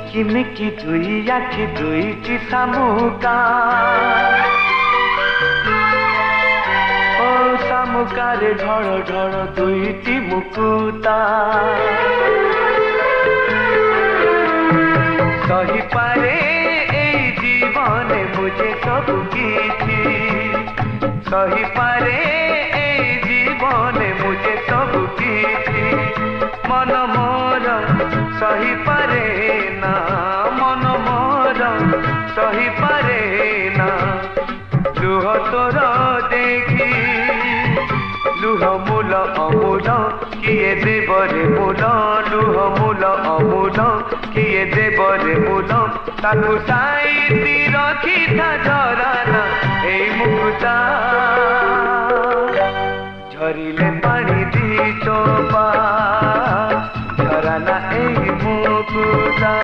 ଚିକିମିକି ଦୁଇ ଆଖି ଦୁଇଟି ଶାମୁକା ଓ ଶାମୁକାରେ ଢଳ ଢଳ ଦୁଇଟି ମୁକୁତା ସହିପାରେ ଏଇ ଜୀବନେ ମୁझे ସବୁ କିଛି ସହିପାରେ ଏଇ ଜୀବନେ मुझे ସବୁ କିଛି मन मोर सही पारे ना मन मोर सही पारे ना लुह तोर देखी लुह मूल अमूल किए देवरे मूल लुह मूल अमूल किए देवरे मूल ताकू साईती रखी था झराना ए मुकुता झरिले पानी दी चोपा